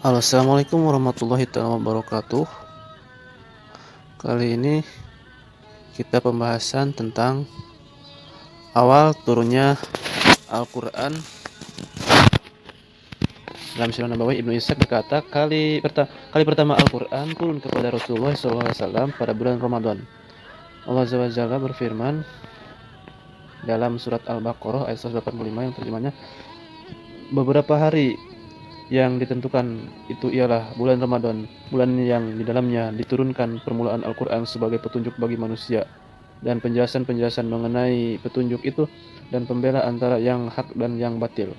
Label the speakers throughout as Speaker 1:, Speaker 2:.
Speaker 1: Halo, assalamualaikum warahmatullahi wabarakatuh. Kali ini kita pembahasan tentang awal turunnya Al-Quran. Dalam Sirah Nabawi, Ibnu Ishaq berkata, kali pertama Al-Quran turun kepada Rasulullah SAW pada bulan Ramadan. Allah Azza wa Jalla berfirman dalam surat Al-Baqarah ayat 185 yang terjemahnya, beberapa hari yang ditentukan itu ialah bulan Ramadan, bulan yang di dalamnya diturunkan permulaan Al-Quran sebagai petunjuk bagi manusia, dan penjelasan-penjelasan mengenai petunjuk itu dan pembela antara yang hak dan yang batil.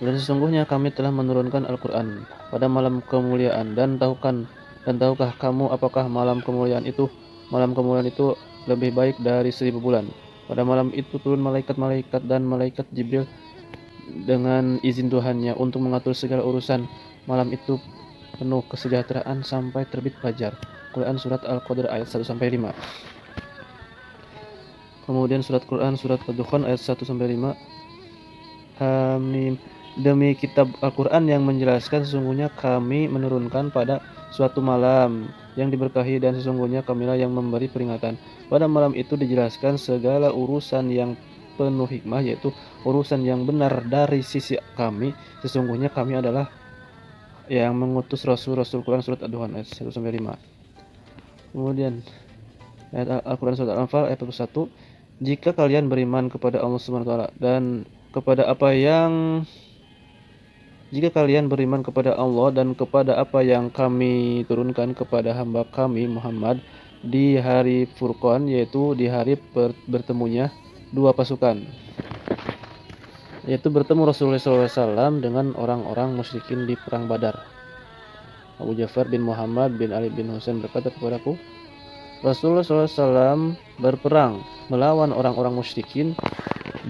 Speaker 1: Dan sesungguhnya kami telah menurunkan Al-Quran pada malam kemuliaan, dan tahukah kamu apakah malam kemuliaan itu? Malam kemuliaan itu lebih baik dari 1000 bulan. Pada malam itu turun malaikat-malaikat dan malaikat Jibril dengan izin Tuhannya untuk mengatur segala urusan. Malam itu penuh kesejahteraan sampai terbit fajar. Quran surat Al-Qadr ayat 1-5. Kemudian surat Quran surat Ad-Dukhan ayat 1-5. Hamim, demi kitab Al-Quran yang menjelaskan, sesungguhnya kami menurunkan pada suatu malam yang diberkahi, dan sesungguhnya kamilah yang memberi peringatan. Pada malam itu dijelaskan segala urusan yang penuh hikmah, yaitu urusan yang benar dari sisi kami. Sesungguhnya kami adalah yang mengutus Rasul Quran surat Ad-Dukhan ayat 1-5. Kemudian ayat Al-Quran surat Al-Anfal ayat 41, jika kalian beriman kepada Allah Subhanahu wa taala dan kepada apa yang jika kalian beriman kepada Allah dan kepada apa yang kami turunkan kepada hamba kami Muhammad di hari Furqan, yaitu di hari bertemunya dua pasukan, yaitu bertemu Rasulullah SAW dengan orang-orang musyrikin di perang Badar. Abu Ja'far bin Muhammad bin Ali bin Husain berkata kepadaku, Rasulullah SAW berperang melawan orang-orang musyrikin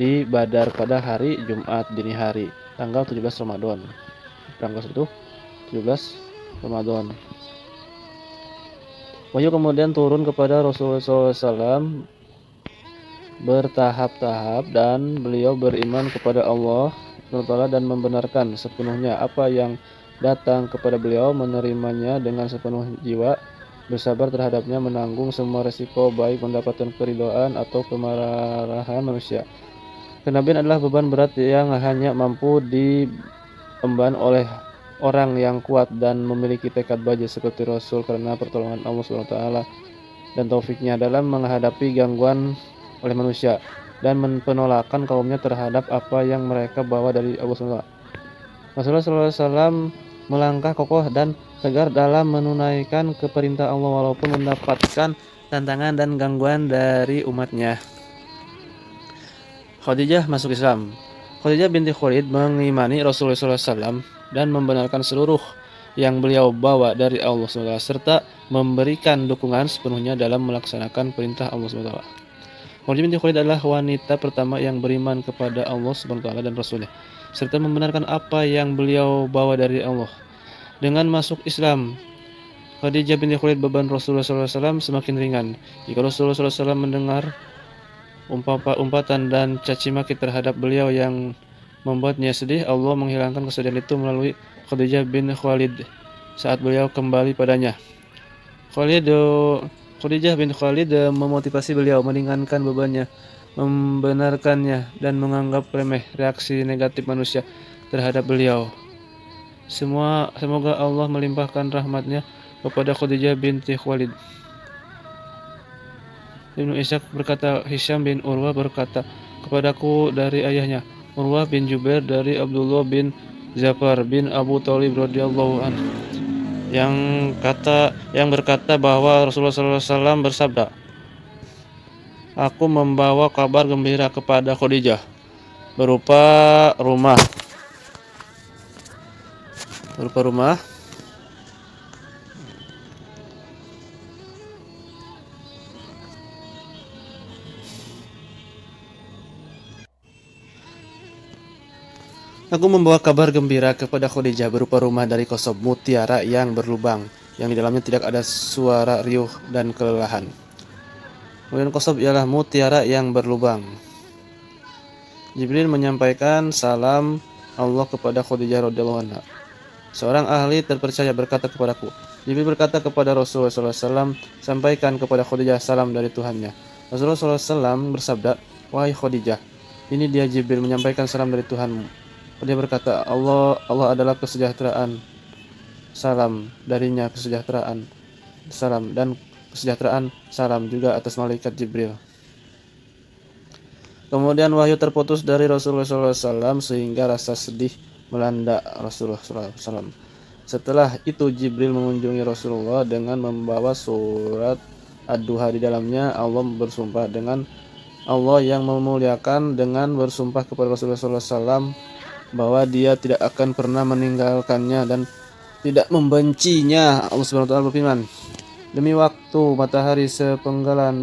Speaker 1: di Badar pada hari Jumat dini hari, tanggal 17 Ramadan. Tanggal itu 17 Ramadan. Wahyu kemudian turun kepada Rasulullah SAW bertahap-tahap, dan beliau beriman kepada Allah SWT dan membenarkan sepenuhnya apa yang datang kepada beliau, menerimanya dengan sepenuh jiwa, bersabar terhadapnya, menanggung semua resiko baik mendapatkan keridhaan atau kemarahan manusia. Kenabian adalah beban berat yang hanya mampu diemban oleh orang yang kuat dan memiliki tekad baja seperti Rasul, karena pertolongan Allah SWT dan taufiknya dalam menghadapi gangguan oleh manusia dan penolakan kaumnya terhadap apa yang mereka bawa dari Allah SWT. Rasulullah SAW melangkah kokoh dan tegar dalam menunaikan keperintah Allah walaupun mendapatkan tantangan dan gangguan dari umatnya. Khadijah masuk Islam. Khadijah binti Khuwailid mengimani Rasulullah SAW dan membenarkan seluruh yang beliau bawa dari Allah SWT, serta memberikan dukungan sepenuhnya dalam melaksanakan perintah Allah SWT. Khadijah binti Khuwailid adalah wanita pertama yang beriman kepada Allah SWT dan Rasulnya, serta membenarkan apa yang beliau bawa dari Allah. Dengan masuk Islam, Khadijah binti Khuwailid, beban Rasulullah SAW semakin ringan. Jika Rasulullah SAW mendengar umpatan dan caci maki terhadap beliau yang membuatnya sedih, Allah menghilangkan kesedihan itu melalui Khadijah bin Khuwailid saat beliau kembali padanya. Khadijah bin Khuwailid memotivasi beliau, meringankan bebannya, membenarkannya, dan menganggap remeh reaksi negatif manusia terhadap beliau. Semoga Allah melimpahkan rahmatnya kepada Khadijah binti Khuwailid. Ibnu Ishaq berkata, Hisham bin Urwah berkata kepadaku dari ayahnya, Urwah bin Jubair dari Abdullah bin Zafar bin Abu Thalib radhiyallahu anhu, yang berkata bahwa Rasulullah SAW bersabda, aku membawa kabar gembira kepada Khadijah berupa rumah. Aku membawa kabar gembira kepada Khadijah berupa rumah dari kosob mutiara yang berlubang, yang di dalamnya tidak ada suara riuh dan kelelahan. Kemudian kosob ialah mutiara yang berlubang. Jibril menyampaikan salam Allah kepada Khadijah radhiyallahu anha. Seorang ahli terpercaya berkata kepadaku, Jibril berkata kepada Rasulullah SAW, sampaikan kepada Khadijah salam dari Tuhannya. Rasulullah SAW bersabda, wahai Khadijah, ini dia Jibril menyampaikan salam dari Tuhanmu. Dia berkata, Allah adalah kesejahteraan, salam darinya kesejahteraan, salam dan kesejahteraan, salam juga atas malaikat Jibril. Kemudian wahyu terputus dari Rasulullah SAW sehingga rasa sedih melanda Rasulullah SAW. Setelah itu Jibril mengunjungi Rasulullah dengan membawa surat Ad-Duha. Di dalamnya Allah bersumpah dengan Allah yang memuliakan dengan bersumpah kepada Rasulullah SAW bahwa dia tidak akan pernah meninggalkannya dan tidak membencinya. Allah Subhanahu wa taala berfirman, demi waktu matahari sepenggalan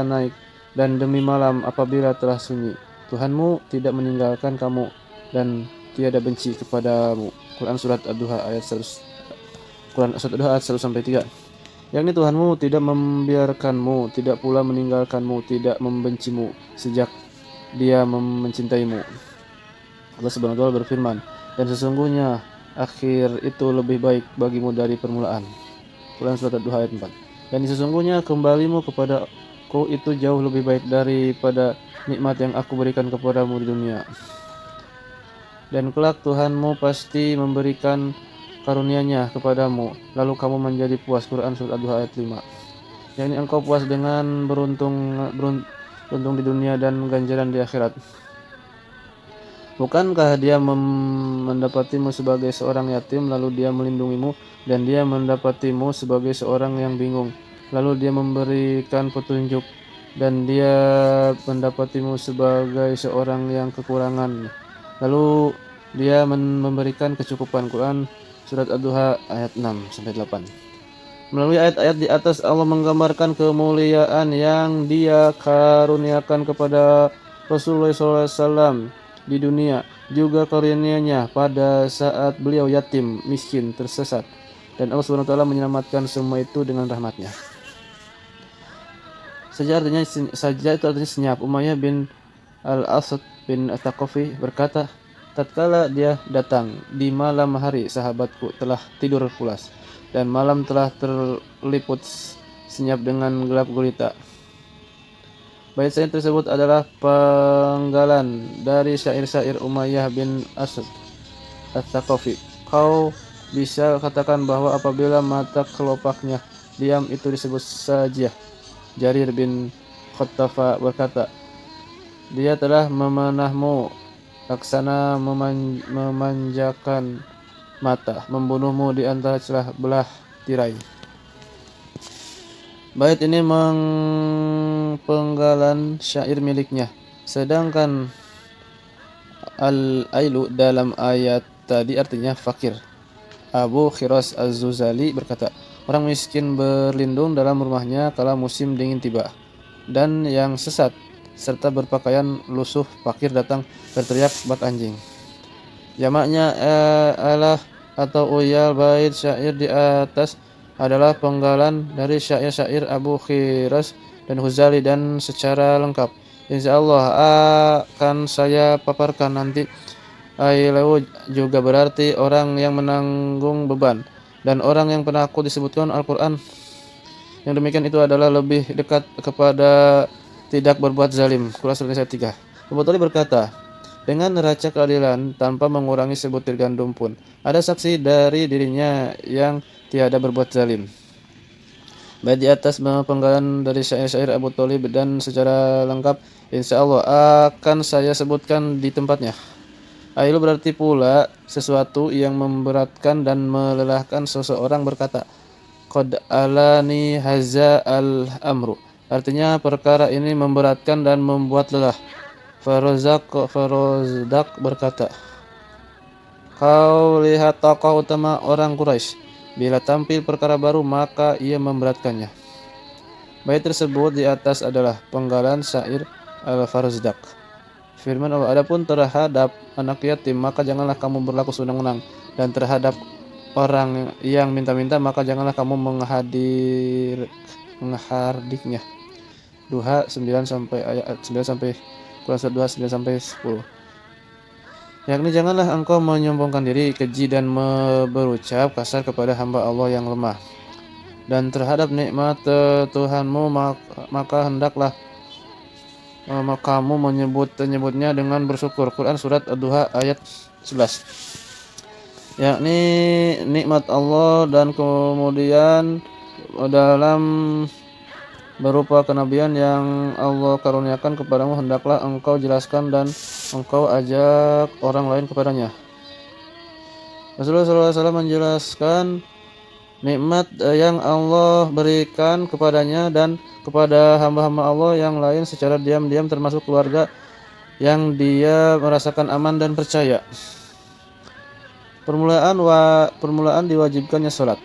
Speaker 1: naik dan demi malam apabila telah sunyi, Tuhanmu tidak meninggalkan kamu dan tiada benci kepadamu. Quran surat Ad-Duha ayat 1 sampai 3. Yakni Tuhanmu tidak membiarkanmu, tidak pula meninggalkanmu, tidak membencimu sejak Dia mencintaimu. Allah Subhanahu wa taala berfirman, dan sesungguhnya akhir itu lebih baik bagimu dari permulaan. Quran surat Ad-Duha ayat 4. Dan sesungguhnya kembalimu kepadaku itu jauh lebih baik daripada nikmat yang aku berikan kepadamu di dunia. Dan kelak Tuhanmu pasti memberikan karunia-Nya kepadamu, lalu kamu menjadi puas. Quran surat Ad-Duha ayat 5. Yakni engkau puas dengan beruntung di dunia dan ganjaran di akhirat. Bukankah Dia mendapatimu sebagai seorang yatim, lalu Dia melindungimu, dan Dia mendapatimu sebagai seorang yang bingung, lalu Dia memberikan petunjuk, dan Dia mendapatimu sebagai seorang yang kekurangan, lalu Dia memberikan kecukupan. Quran surat Ad-Duha ayat 6-8. Melalui ayat-ayat di atas Allah menggambarkan kemuliaan yang Dia karuniakan kepada Rasulullah SAW di dunia, juga karunia-Nya pada saat beliau yatim, miskin, tersesat, dan Allah Subhanahu wa taala menyelamatkan semua itu dengan rahmat-Nya. Saja itu artinya senyap. Umayyah bin Al-Asad bin At-Taqafi berkata, tatkala dia datang di malam hari, sahabatku telah tidur pulas dan malam telah terliput senyap dengan gelap gulita. Bait syair tersebut adalah penggalan dari syair-syair Umayyah bin Asad At-Taqafi. Kau bisa katakan bahwa apabila mata kelopaknya diam itu disebut saja. Jarir bin Khattafa berkata, Dia telah memanahmu laksana memanjakan mata, membunuhmu di antara celah belah tirai. Bait ini mengpenggalan syair miliknya. Sedangkan al-ailu dalam ayat tadi artinya fakir. Abu Khiras Az-Zuzali berkata, orang miskin berlindung dalam rumahnya kala musim dingin tiba, dan yang sesat serta berpakaian lusuh fakir datang berteriak bak anjing. Jamaknya alah atau uyal. Bait syair di atas adalah penggalan dari syair-syair Abu Khiras dan Huzali dan secara lengkap insyaallah akan saya paparkan nanti. Ailau juga berarti orang yang menanggung beban, dan orang yang penakut disebutkan Al-Quran. Yang demikian itu adalah lebih dekat kepada tidak berbuat zalim. Quran surat An-Nisa 3. Abu Thalib berkata, dengan neraca keadilan tanpa mengurangi sebutir gandum pun, ada saksi dari dirinya yang tiada berbuat zalim. Baik di atas penggalan dari syair-syair Abu Thalib dan secara lengkap insyaallah akan saya sebutkan di tempatnya. Ailu berarti pula sesuatu yang memberatkan dan melelahkan. Seseorang berkata, Qad alani haza al-amru. Artinya perkara ini memberatkan dan membuat lelah. Farozdaq berkata, kau lihat tokoh utama orang Quraisy, bila tampil perkara baru maka ia memberatkannya. Bait tersebut di atas adalah penggalan syair Al-Farozdaq. Firman Allah, adapun terhadap anak yatim maka janganlah kamu berlaku sewenang-wenang, dan terhadap orang yang minta-minta maka janganlah kamu menghardiknya. Duha 9 sampai ayat 9 sampai Quran surat Duha 9 sampai 10. Yakni janganlah engkau menyombongkan diri, keji dan berucap kasar kepada hamba Allah yang lemah. Dan terhadap nikmat Tuhanmu maka hendaklah kamu menyebutnya dengan bersyukur. Quran surat Ad-Duha ayat 11. Yakni nikmat Allah dan kemudian dalam berupa kenabian yang Allah karuniakan kepadamu hendaklah engkau jelaskan dan engkau ajak orang lain kepadanya. Rasulullah SAW menjelaskan nikmat yang Allah berikan kepadanya dan kepada hamba-hamba Allah yang lain secara diam-diam, termasuk keluarga yang dia merasakan aman dan percaya. Permulaan diwajibkannya salat.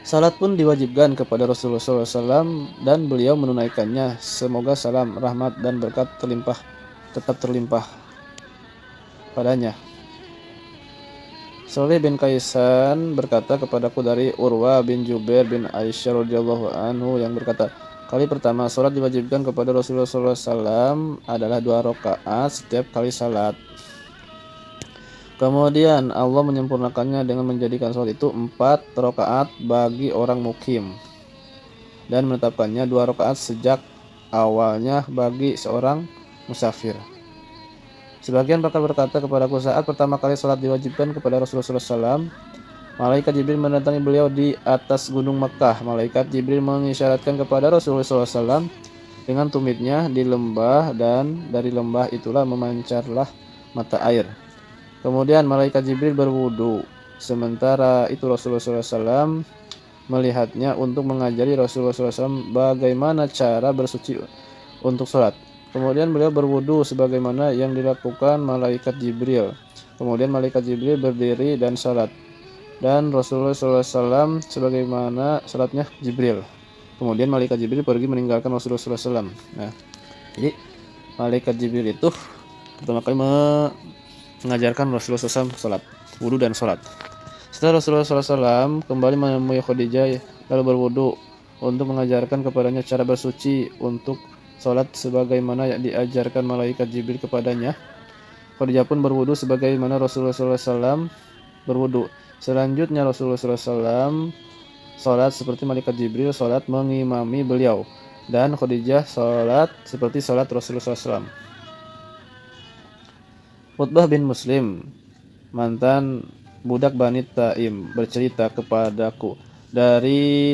Speaker 1: Salat pun diwajibkan kepada Rasulullah SAW dan beliau menunaikannya. Semoga salam, rahmat, dan berkat tetap terlimpah padanya. Salih bin Kaisan berkata kepadaku dari Urwa bin Jubair bin Aisyah radhiyallahu anhu yang berkata, kali pertama salat diwajibkan kepada Rasulullah SAW adalah 2 rakaat setiap kali salat. Kemudian Allah menyempurnakannya dengan menjadikan salat itu 4 rakaat bagi orang mukim dan menetapkannya 2 rakaat sejak awalnya bagi seorang musafir. Sebagian pakar berkata kepadaku saat pertama kali salat diwajibkan kepada Rasulullah SAW, malaikat Jibril mendatangi beliau di atas gunung Mekah. Malaikat Jibril mengisyaratkan kepada Rasulullah SAW dengan tumitnya di lembah dan dari lembah itulah memancarlah mata air. Kemudian malaikat Jibril berwudu. Sementara itu Rasulullah SAW melihatnya untuk mengajari Rasulullah SAW bagaimana cara bersuci untuk sholat. Kemudian beliau berwudu sebagaimana yang dilakukan malaikat Jibril. Kemudian malaikat Jibril berdiri dan sholat. Dan Rasulullah SAW sebagaimana sholatnya Jibril. Kemudian malaikat Jibril pergi meninggalkan Rasulullah SAW. Nah, jadi malaikat Jibril itu pertama kali mengajarkan Rasulullah SAW sholat, wudu dan sholat. Setelah Rasulullah SAW kembali menemui Khadijah lalu berwudu untuk mengajarkan kepadanya cara bersuci untuk sholat sebagaimana yang diajarkan malaikat Jibril kepadanya. Khadijah pun berwudu sebagaimana Rasulullah SAW berwudu. Selanjutnya Rasulullah SAW sholat seperti malaikat Jibril sholat mengimami beliau, dan Khadijah sholat seperti sholat Rasulullah SAW. Utbah bin Muslim, mantan budak Bani Taim, bercerita kepadaku dari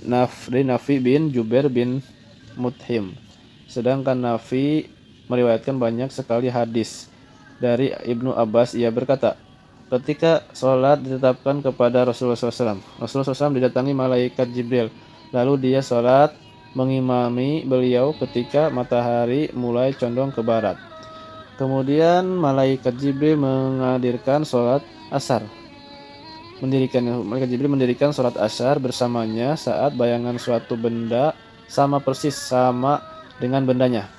Speaker 1: Nafi bin Jubair bin Mut'im. Sedangkan Nafi meriwayatkan banyak sekali hadis dari Ibnu Abbas. Ia berkata, ketika sholat ditetapkan kepada Rasulullah SAW, Rasulullah SAW didatangi malaikat Jibril. Lalu dia sholat mengimami beliau ketika matahari mulai condong ke barat. Kemudian malaikat Jibril menghadirkan sholat asar. Malaikat Jibril mendirikan sholat asar bersamanya saat bayangan suatu benda sama dengan bendanya.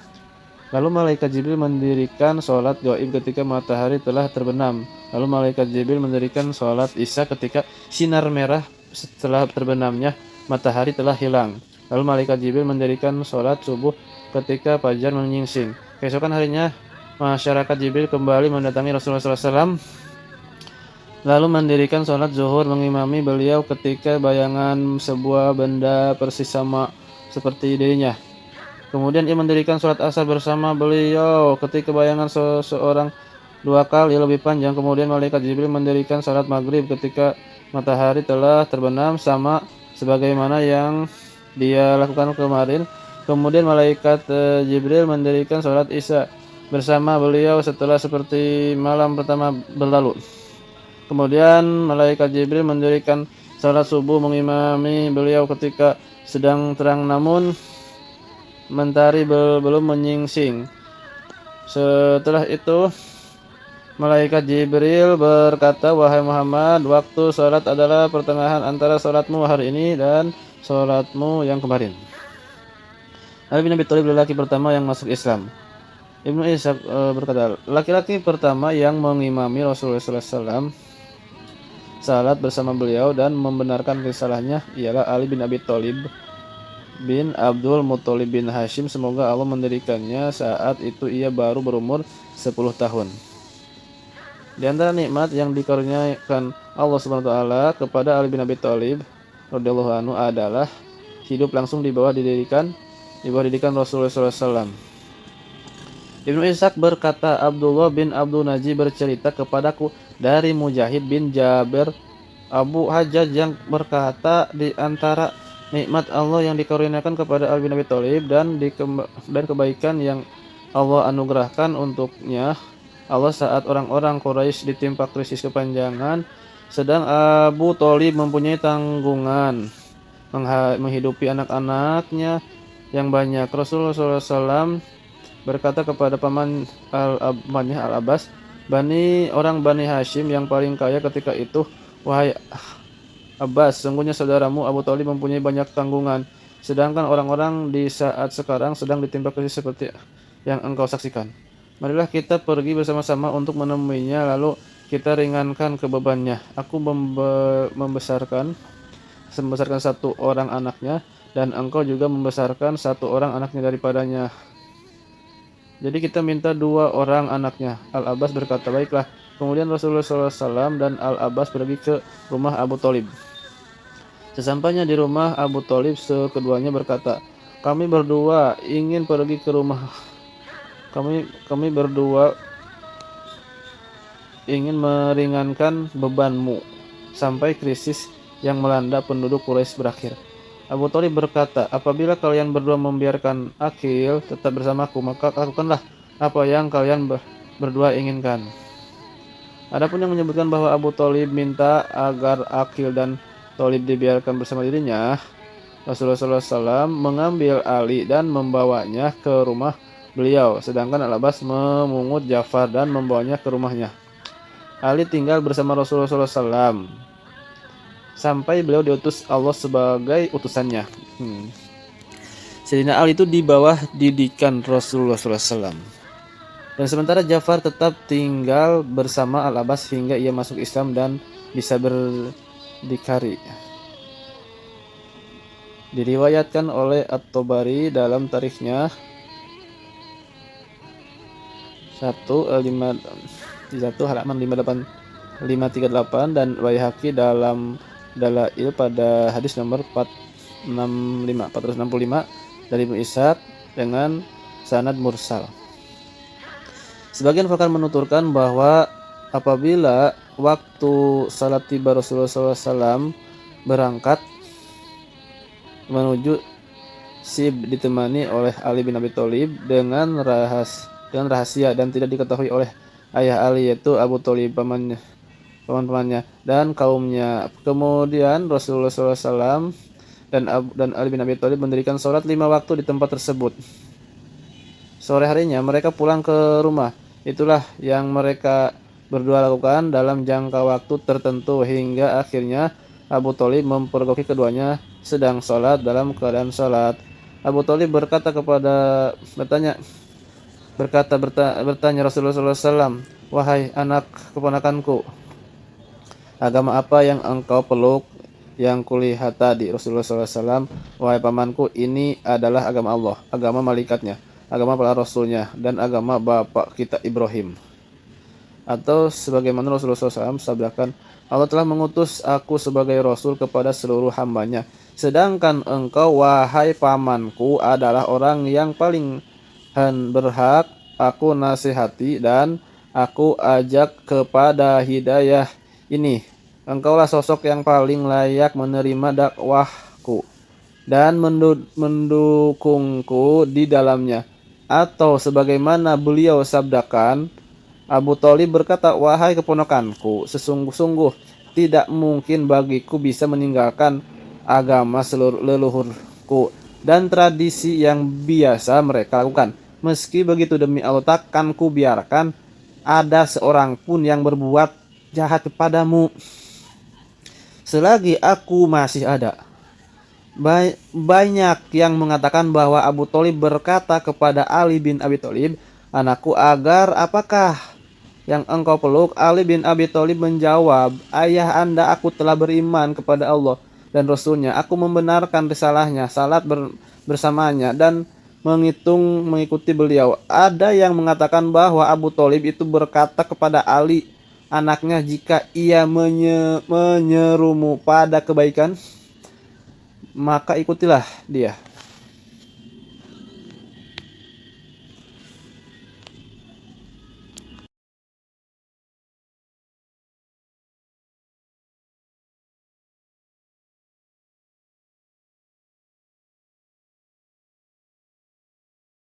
Speaker 1: Lalu malaikat Jibril mendirikan sholat gaib ketika matahari telah terbenam. Lalu malaikat Jibril mendirikan sholat isya ketika sinar merah setelah terbenamnya matahari telah hilang. Lalu malaikat Jibril mendirikan sholat subuh ketika fajar menyingsing. Keesokan harinya masyarakat Jibril kembali mendatangi Rasulullah SAW, lalu mendirikan sholat zuhur mengimami beliau ketika bayangan sebuah benda persis sama seperti dirinya. Kemudian ia mendirikan sholat asar bersama beliau ketika bayangan seseorang 2 kali lebih panjang. Kemudian malaikat Jibril mendirikan sholat maghrib ketika matahari telah terbenam sama sebagaimana yang dia lakukan kemarin. Kemudian malaikat Jibril mendirikan sholat isya bersama beliau setelah seperti malam pertama berlalu. Kemudian malaikat Jibril mendirikan salat subuh mengimami beliau ketika sedang terang namun mentari belum menyingsing. Setelah itu malaikat Jibril berkata, wahai Muhammad, waktu salat adalah pertengahan antara salatmu hari ini dan salatmu yang kemarin. Ali bin Abi Thalib, lelaki pertama yang masuk Islam. Ibnu Ishaq berkata, laki-laki pertama yang mengimami Rasulullah SAW salat bersama beliau dan membenarkan risalahnya ialah Ali bin Abi Thalib. bin Abdul Muthalib bin Hashim, semoga Allah mendirikannya saat itu ia baru berumur 10 tahun. Di antara nikmat yang dikaruniakan Allah Subhanahu wa taala kepada Ali bin Abi Thalib radhiyallahu anhu adalah hidup langsung di bawah didikan Rasulullah SAW. Ibnu Ishaq berkata, Abdullah bin Abdul Najib bercerita kepadaku dari Mujahid bin Jabir Abu Hajjaj yang berkata, di antara nikmat Allah yang dikaruniakan kepada Ali bin Abi Thalib dan kebaikan yang Allah anugerahkan untuknya, Allah saat orang-orang Quraisy ditimpa krisis kepanjangan, sedang Abu Thalib mempunyai tanggungan menghidupi anak-anaknya yang banyak. Rasulullah SAW berkata kepada paman Al-Abbas, orang Bani Hashim yang paling kaya ketika itu, wahai Abbas, sungguhnya saudaramu Abu Thalib mempunyai banyak tanggungan, sedangkan orang-orang di saat sekarang sedang ditimpa krisis seperti yang engkau saksikan. Marilah kita pergi bersama-sama untuk menemuinya, lalu kita ringankan kebebannya. Aku membesarkan satu orang anaknya, dan engkau juga membesarkan satu orang anaknya daripadanya. Jadi kita minta 2 orang anaknya. Al-Abbas berkata, baiklah. Kemudian Rasulullah SAW dan Al-Abbas pergi ke rumah Abu Thalib. Sesampainya di rumah Abu Thalib, keduanya berkata, kami berdua ingin pergi ke rumah. Kami berdua ingin meringankan bebanmu sampai krisis yang melanda penduduk Quraisy berakhir. Abu Thalib berkata, apabila kalian berdua membiarkan Aqil tetap bersamaku, maka lakukanlah apa yang kalian berdua inginkan. Adapun yang menyebutkan bahwa Abu Thalib minta agar Aqil dan Thalib dibiarkan bersama dirinya, Rasulullah SAW mengambil Ali dan membawanya ke rumah beliau, sedangkan Al-Abbas memungut Ja'far dan membawanya ke rumahnya. Ali tinggal bersama Rasulullah SAW sampai beliau diutus Allah sebagai utusannya. Sayyidina Ali itu di bawah didikan Rasulullah SAW. Dan sementara Ja'far tetap tinggal bersama Al-Abbas hingga ia masuk Islam dan bisa berdikari. Diriwayatkan oleh At-Tabari dalam tarikhnya 1 halaman 538 dan Baihaqi dalam Dalail pada hadis nomor 465 dari Ibnu Ishaq dengan sanad mursal. Sebagian pakar menuturkan bahwa apabila waktu salat tiba, Rasulullah SAW berangkat menuju Sib ditemani oleh Ali bin Abi Thalib dengan rahasia dan tidak diketahui oleh ayah Ali, yaitu Abu Thalib, paman-pamannya dan kaumnya. Kemudian Rasulullah SAW dan Ali bin Abi Thalib mendirikan sholat 5 waktu di tempat tersebut. Sore harinya mereka pulang ke rumah. Itulah yang mereka berdua lakukan dalam jangka waktu tertentu hingga akhirnya Abu Thalib mempergoki keduanya sedang sholat dalam keadaan sholat. Abu Thalib bertanya Rasulullah SAW, wahai anak keponakanku, agama apa yang engkau peluk yang kulihat tadi? Rasulullah SAW, wahai pamanku, ini adalah agama Allah, agama malaikatnya, agama para rasulnya, dan agama bapak kita Ibrahim. Atau sebagaimana Rasulullah SAW sabdakan, Allah telah mengutus aku sebagai rasul kepada seluruh hambanya, sedangkan engkau, wahai pamanku, adalah orang yang paling berhak aku nasihati dan aku ajak kepada hidayah ini. Engkaulah sosok yang paling layak menerima dakwahku dan mendukungku di dalamnya. Atau sebagaimana beliau sabdakan, Abu Thalib berkata, wahai keponakanku, sesungguh-sungguh tidak mungkin bagiku bisa meninggalkan agama leluhurku dan tradisi yang biasa mereka lakukan. Meski begitu, demi Allah, takkan ku biarkan ada seorang pun yang berbuat jahat kepadamu selagi aku masih ada. Banyak yang mengatakan bahwa Abu Thalib berkata kepada Ali bin Abi Thalib, anakku, agar apakah yang engkau peluk? Ali bin Abi Thalib menjawab, ayah anda, aku telah beriman kepada Allah dan Rasulnya. Aku membenarkan risalahnya, salat bersamanya dan mengikuti beliau. Ada yang mengatakan bahwa Abu Thalib itu berkata kepada Ali, anaknya, jika ia menyerumu pada kebaikan, maka ikutilah dia.